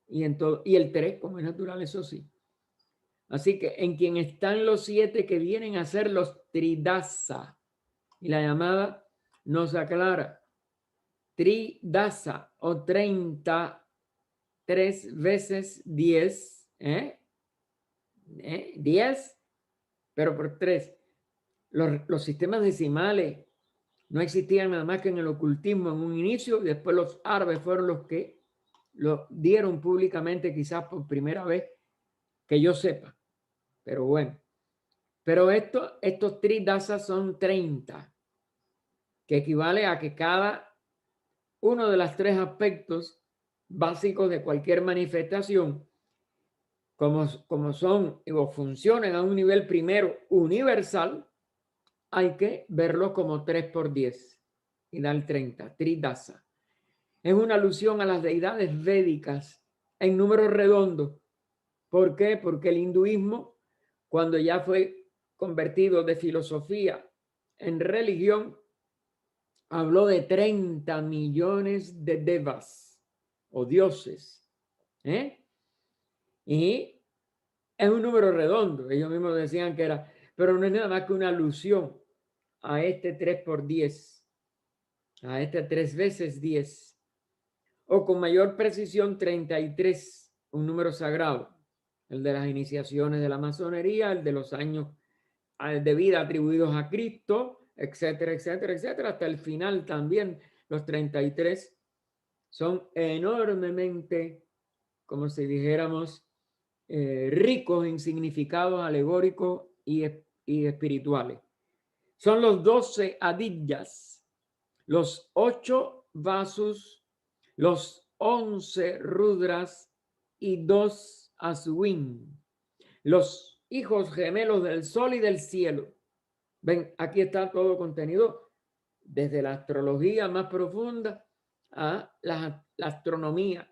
y en todo, y el 3 como es natural, eso sí. Así que en quien están los 7 que vienen a ser los tridasa, y la llamada nos aclara, tridasa o 30, 3 veces 10, 10, pero por 3. Los sistemas decimales no existían nada más que en el ocultismo en un inicio, y después los árabes fueron los que lo dieron públicamente, quizás por primera vez que yo sepa. Pero bueno, pero estos tridasas son 30, que equivale a que cada uno de los 3 aspectos básicos de cualquier manifestación, como son o funcionan a un nivel primero universal, hay que verlo como 3 por 10 y da el 30, tridasa. Es una alusión a las deidades védicas en números redondos. ¿Por qué? Porque el hinduismo, cuando ya fue convertido de filosofía en religión, habló de 30 millones de devas o dioses. Y es un número redondo. Ellos mismos decían que era, pero no es nada más que una alusión a este 3 por 10. a este 3 veces 10, o con mayor precisión 33, un número sagrado, el de las iniciaciones de la masonería, el de los años de vida atribuidos a Cristo, etcétera, etcétera, etcétera, hasta el final también. Los 33 son enormemente, como si dijéramos, ricos en significados alegóricos y espirituales. Son los 12 adiyas, los 8 vasos, los 11 rudras y 2 aswin, los hijos gemelos del sol y del cielo. Ven, aquí está todo contenido desde la astrología más profunda a la astronomía,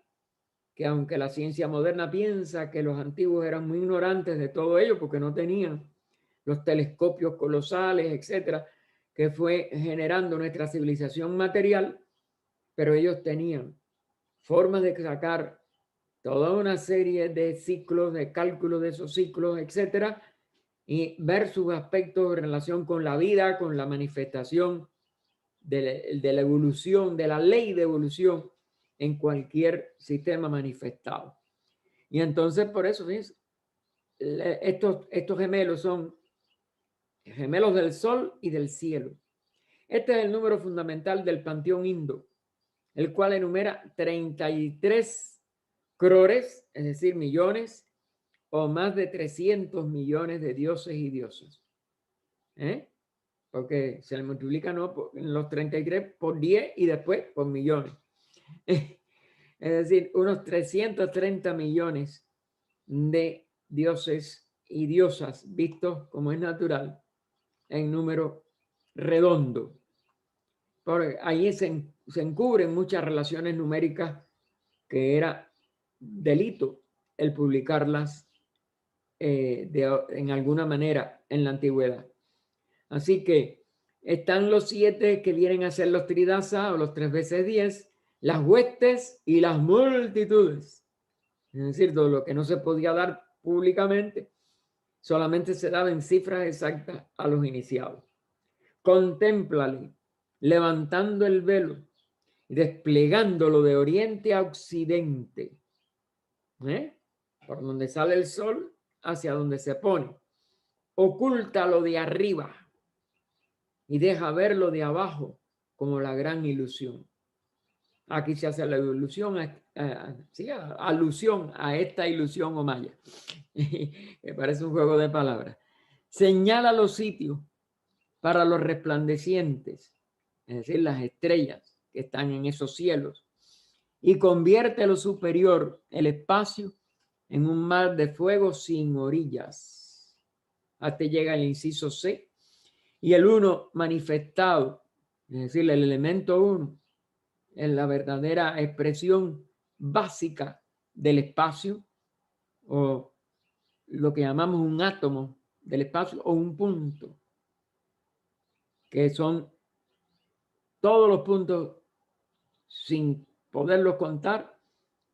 que aunque la ciencia moderna piensa que los antiguos eran muy ignorantes de todo ello porque no tenían los telescopios colosales, etcétera, que fue generando nuestra civilización material, pero ellos tenían formas de sacar toda una serie de ciclos, de cálculos de esos ciclos, etcétera, y ver sus aspectos en relación con la vida, con la manifestación de la evolución, de la ley de evolución en cualquier sistema manifestado. Y entonces, por eso, fíjense, estos gemelos son gemelos del sol y del cielo. Este es el número fundamental del panteón indo, el cual enumera 33 crores, es decir, millones, o más de 300 millones de dioses y diosas. Porque se le multiplica los 33 por 10 y después por millones. Es decir, unos 330 millones de dioses y diosas vistos como es natural en número redondo. Por ahí se encubren muchas relaciones numéricas que era delito el publicarlas en alguna manera en la antigüedad. Así que están los 7 que vienen a ser los tridasa o los 3 veces 10, las huestes y las multitudes. Es decir, todo lo que no se podía dar públicamente, solamente se daba en cifras exactas a los iniciados. Contémplale, levantando el velo y desplegándolo de oriente a occidente, por donde sale el sol hacia donde se pone. Ocúltalo de arriba y deja verlo de abajo como la gran ilusión. Aquí se hace la ilusión, alusión a esta ilusión o maya. Me parece un juego de palabras. Señala los sitios para los resplandecientes, es decir, las estrellas que están en esos cielos, y convierte lo superior, el espacio, en un mar de fuego sin orillas. Hasta llega el inciso C. Y el uno manifestado, es decir, el elemento uno, en la verdadera expresión básica del espacio, o lo que llamamos un átomo del espacio, o un punto, que son todos los puntos sin poderlos contar,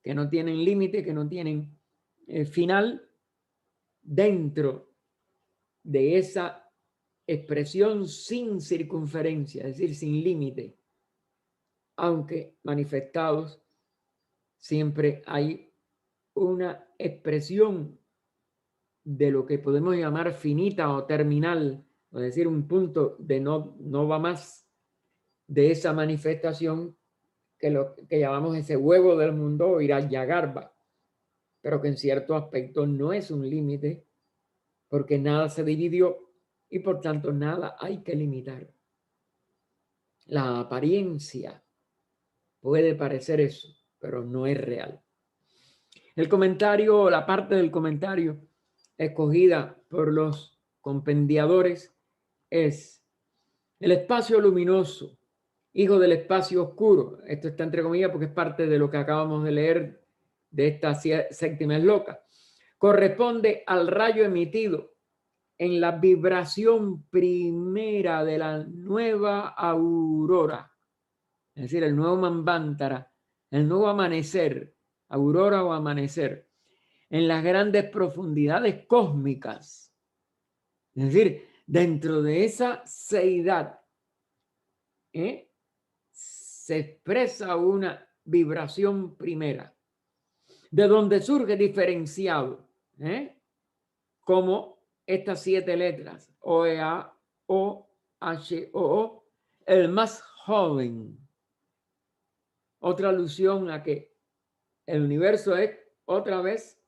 que no tienen límite, que no tienen final, dentro de esa expresión sin circunferencia, es decir, sin límite, aunque manifestados, siempre hay una expresión de lo que podemos llamar finita o terminal, es decir, un punto de no va más de esa manifestación, que lo que llamamos ese huevo del mundo o Hiragarbha, pero que en cierto aspecto no es un límite, porque nada se dividió y por tanto nada hay que limitar. La apariencia puede parecer eso, pero no es real. El comentario, la parte del comentario escogida por los compendiadores es: el espacio luminoso, hijo del espacio oscuro. Esto está entre comillas porque es parte de lo que acabamos de leer de esta séptima esloka. Corresponde al rayo emitido en la vibración primera de la nueva aurora, es decir, el nuevo Manvantara, el nuevo amanecer, aurora o amanecer, en las grandes profundidades cósmicas. Es decir, dentro de esa seidad se expresa una vibración primera, de donde surge diferenciado, como estas 7 letras, OEA, O, H, O, el más joven. Otra alusión a que el universo es otra vez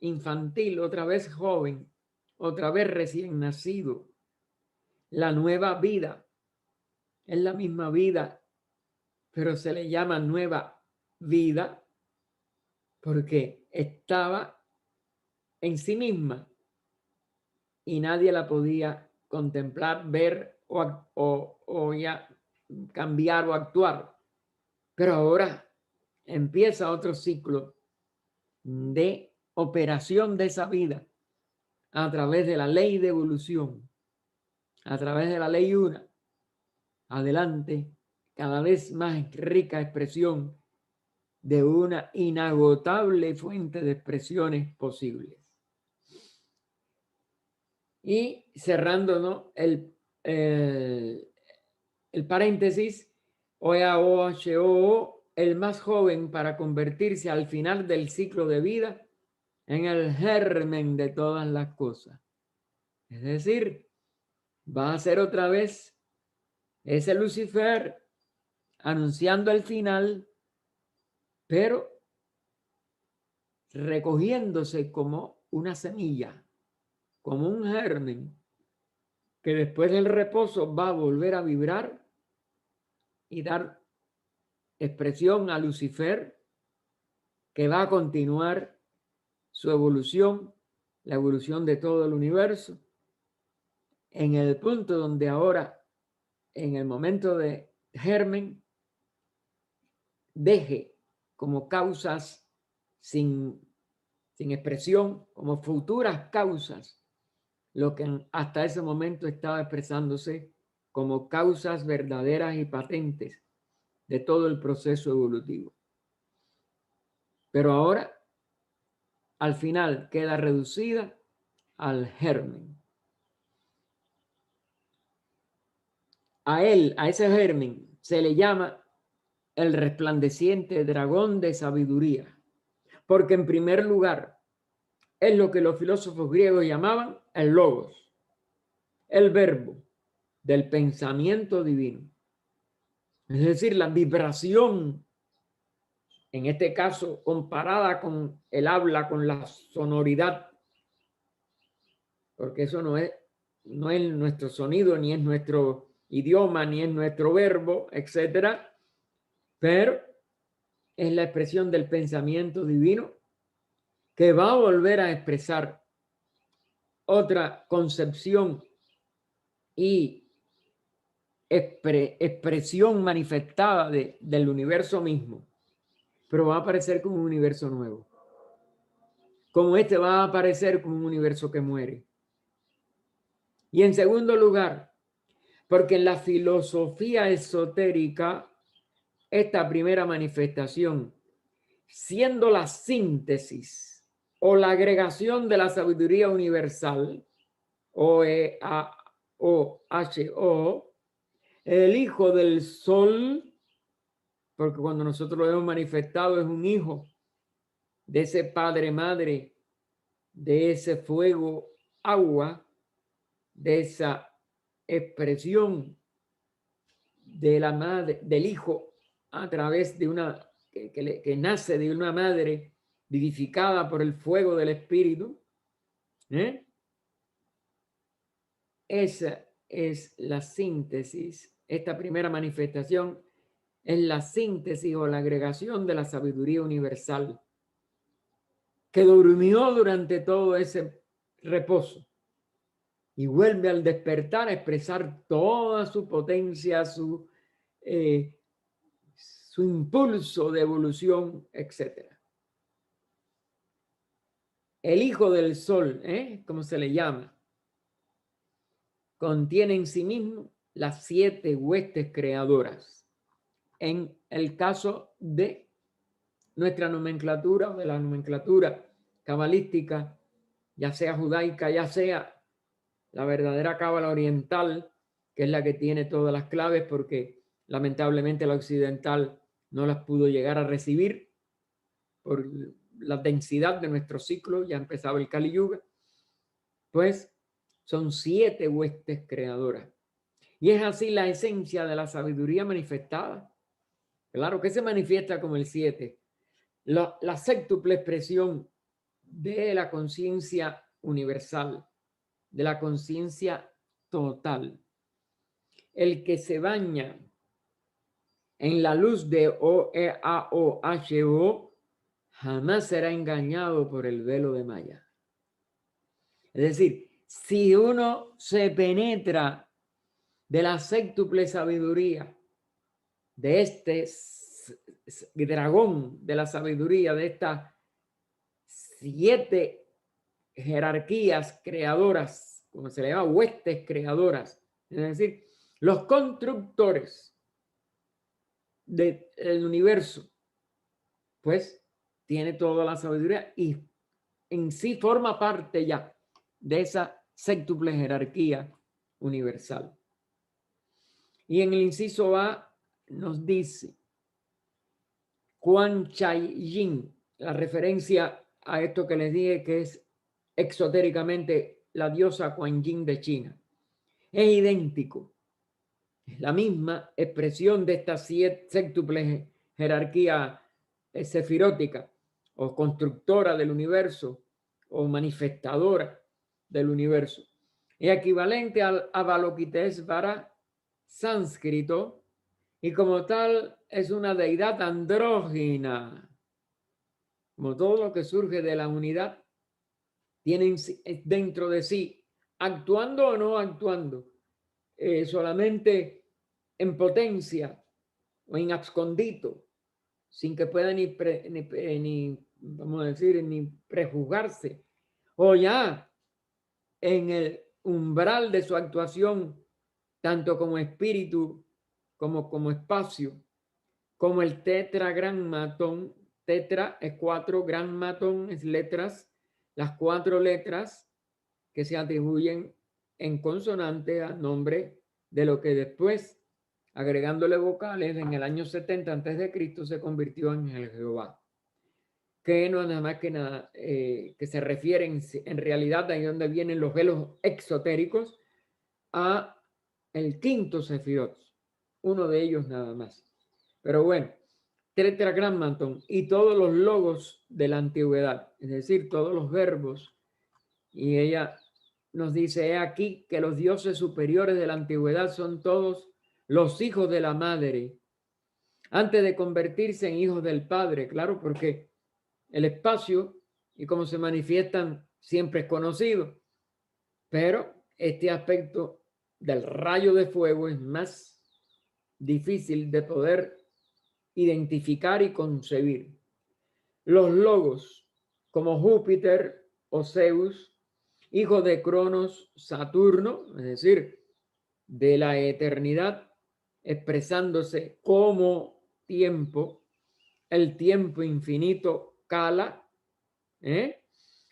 infantil, otra vez joven, otra vez recién nacido. La nueva vida es la misma vida, pero se le llama nueva vida porque estaba en sí misma y nadie la podía contemplar, ver o ya cambiar o actuar. Pero ahora empieza otro ciclo de operación de esa vida a través de la ley de evolución, a través de la ley una. Adelante, cada vez más rica expresión de una inagotable fuente de expresiones posibles. Y cerrando, ¿no? el paréntesis, OEA-OHO, el más joven para convertirse al final del ciclo de vida en el germen de todas las cosas. Es decir, va a ser otra vez ese Lucifer anunciando el final, pero recogiéndose como una semilla, como un germen, que después del reposo va a volver a vibrar y dar expresión a Lucifer, que va a continuar su evolución, la evolución de todo el universo, en el punto donde ahora, en el momento de germen, deje como causas sin expresión, como futuras causas, lo que hasta ese momento estaba expresándose como causas verdaderas y patentes de todo el proceso evolutivo. Pero ahora, al final, queda reducida al germen. A él, a ese germen, se le llama el resplandeciente dragón de sabiduría, porque en primer lugar es lo que los filósofos griegos llamaban el logos, el verbo del pensamiento divino. Es decir, la vibración, en este caso comparada con el habla, con la sonoridad, porque eso no es nuestro sonido, ni es nuestro idioma, ni es nuestro verbo, etcétera, pero es la expresión del pensamiento divino que va a volver a expresar otra concepción y expresión manifestada del universo mismo, pero va a aparecer como un universo nuevo. Como este va a aparecer como un universo que muere. Y en segundo lugar, porque en la filosofía esotérica, esta primera manifestación, siendo la síntesis o la agregación de la sabiduría universal, O-E-A-O-H-O, el hijo del sol, porque cuando nosotros lo hemos manifestado es un hijo de ese padre madre, de ese fuego agua, de esa expresión de la madre, del hijo a través de una que nace de una madre vivificada por el fuego del espíritu. Esa es la síntesis. Esta primera manifestación es la síntesis o la agregación de la sabiduría universal que durmió durante todo ese reposo y vuelve al despertar a expresar toda su potencia, su impulso de evolución, etc. El hijo del sol, como se le llama, contiene en sí mismo las 7 huestes creadoras. En el caso de nuestra nomenclatura o de la nomenclatura cabalística, ya sea judaica, ya sea la verdadera cábala oriental, que es la que tiene todas las claves, porque Lamentablemente la occidental no las pudo llegar a recibir por la densidad de nuestro ciclo, ya empezaba el Kali Yuga. Pues son 7 huestes creadoras. Y es así la esencia de la sabiduría manifestada. Claro que se manifiesta como el 7. La séptuple expresión de la conciencia universal, de la conciencia total. El que se baña en la luz de O-E-A-O-H-O jamás será engañado por el velo de Maya. Es decir, si uno se penetra de la séptuple sabiduría, de este dragón de la sabiduría, de estas 7 jerarquías creadoras, como se le llama, huestes creadoras, es decir, los constructores del universo, pues tiene toda la sabiduría y en sí forma parte ya de esa séptuple jerarquía universal. Y en el inciso A nos dice Quan Chai Yin, la referencia a esto que les dije que es exotéricamente la diosa Kuan Yin de China. Es idéntico, es la misma expresión de esta séptuple jerarquía sefirótica o constructora del universo o manifestadora del universo. Es equivalente al Avalokitesvara sánscrito y como tal es una deidad andrógina. Como todo lo que surge de la unidad, tienen dentro de sí, actuando o no actuando, solamente en potencia o en abscondito, sin que pueda ni vamos a decir, ni prejuzgarse, o ya en el umbral de su actuación, tanto como espíritu como espacio, como el tetragrammatón. Tetra es 4, grammatón es letras, las 4 letras que se atribuyen en consonante al nombre de lo que después, agregándole vocales, en el año 70 a.C. se convirtió en el Jehová. Que no es nada más que nada, que se refieren en realidad de ahí donde vienen los velos exotéricos a el quinto Sefirot, uno de ellos nada más. Pero bueno, tetragrammatón y todos los logos de la antigüedad, es decir, todos los verbos. Y ella nos dice, he aquí que los dioses superiores de la antigüedad son todos los hijos de la madre, antes de convertirse en hijos del padre, claro, porque el espacio y cómo se manifiestan siempre es conocido, pero este aspecto del rayo de fuego es más difícil de poder identificar y concebir. Los logos, como Júpiter o Zeus, hijo de Cronos, Saturno, es decir, de la eternidad, expresándose como tiempo, el tiempo infinito, Kala,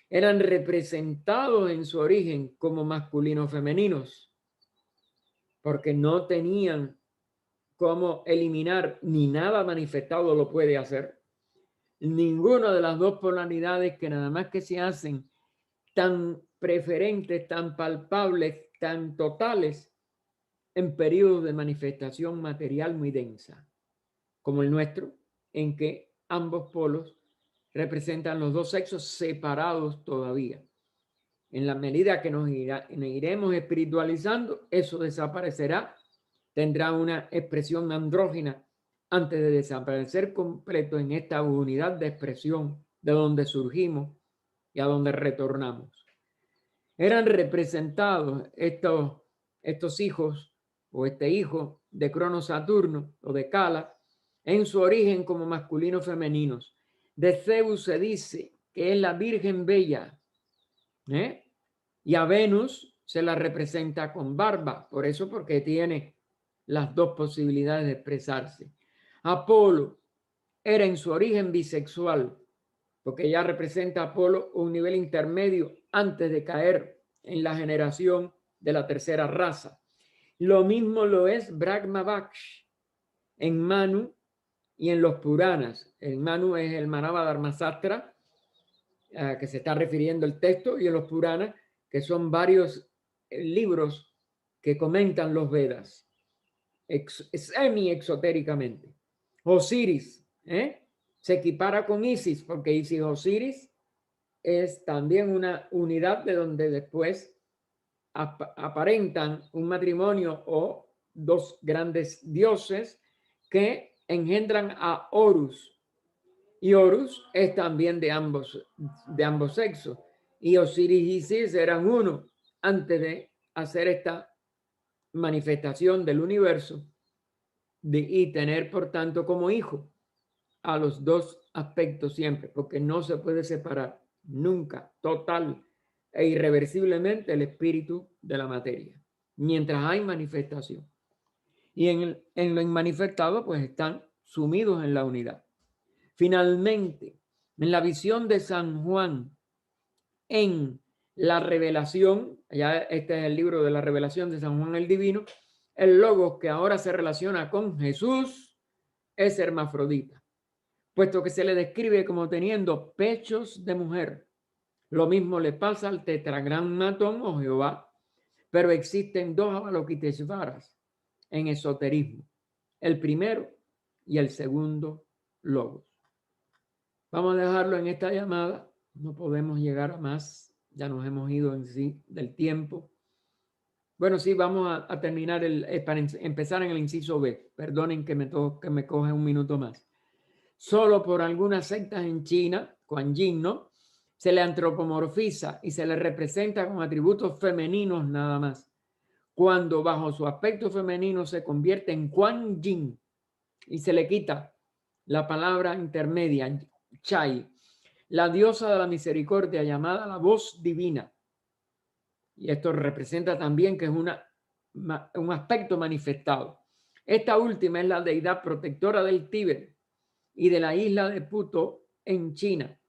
eran representados en su origen como masculinos femeninos, porque no tenían cómo eliminar ni nada manifestado lo puede hacer. Ninguna de las dos polaridades que nada más que se hacen tan preferentes, tan palpables, tan totales en periodos de manifestación material muy densa, como el nuestro, en que ambos polos representan los dos sexos separados todavía. En la medida que nos iremos espiritualizando, eso desaparecerá, tendrá una expresión andrógina antes de desaparecer completo en esta unidad de expresión de donde surgimos y a donde retornamos. Eran representados estos hijos o este hijo de Crono Saturno o de Kala en su origen como masculinos femeninos. De Zeus se dice que es la Virgen Bella, y a Venus se la representa con barba, por eso porque tiene las dos posibilidades de expresarse. Apolo era en su origen bisexual, porque ya representa Apolo un nivel intermedio antes de caer en la generación de la tercera raza. Lo mismo lo es Brahma Baksh, en Manu y en los Puranas. El Manu es el Manavadharmasastra, que se está refiriendo el texto, y en los Puranas, que son varios libros que comentan los Vedas, semi-exotéricamente. Osiris, se equipara con Isis, porque Isis Osiris es también una unidad de donde después aparentan un matrimonio o dos grandes dioses que engendran a Horus. Y Horus es también de ambos sexos. Y Osiris y Isis eran uno antes de hacer esta manifestación del universo y tener, por tanto, como hijo a los dos aspectos siempre, porque no se puede separar nunca, total e irreversiblemente, el espíritu de la materia, mientras hay manifestación. Y en lo inmanifestado, pues están sumidos en la unidad. Finalmente, en la visión de San Juan, en la revelación, ya este es el libro de la revelación de San Juan el Divino, el logos que ahora se relaciona con Jesús es hermafrodita, puesto que se le describe como teniendo pechos de mujer. Lo mismo le pasa al tetragrammatón o Jehová, pero existen dos Avalokiteshvaras en esoterismo, el primero y el segundo logos. Vamos a dejarlo en esta llamada, no podemos llegar a más, ya nos hemos ido en sí del tiempo. Bueno, sí, vamos a terminar, para empezar en el inciso B. Perdonen que me coge un minuto más. Solo por algunas sectas en China, Kuan Yin, ¿no?, se le antropomorfiza y se le representa con atributos femeninos nada más, cuando bajo su aspecto femenino se convierte en Kuan Yin y se le quita la palabra intermedia, Chai, la diosa de la misericordia llamada la voz divina. Y esto representa también que es un aspecto manifestado. Esta última es la deidad protectora del Tíbet y de la isla de Puto en China,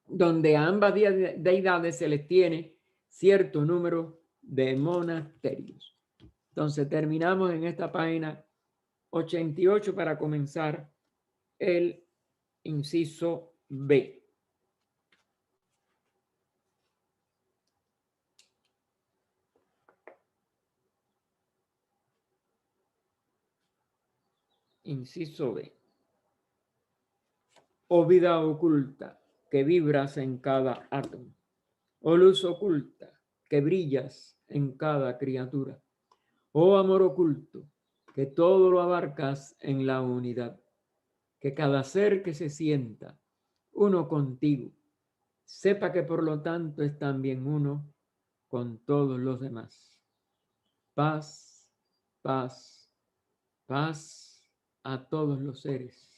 donde a ambas deidades se les tiene cierto número de monasterios. Entonces terminamos en esta página 88 para comenzar el inciso B. Inciso B. Oh vida oculta que vibras en cada átomo, oh luz oculta que brillas en cada criatura, oh amor oculto que todo lo abarcas en la unidad, que cada ser que se sienta uno contigo, sepa que por lo tanto es también uno con todos los demás. Paz, paz, paz a todos los seres.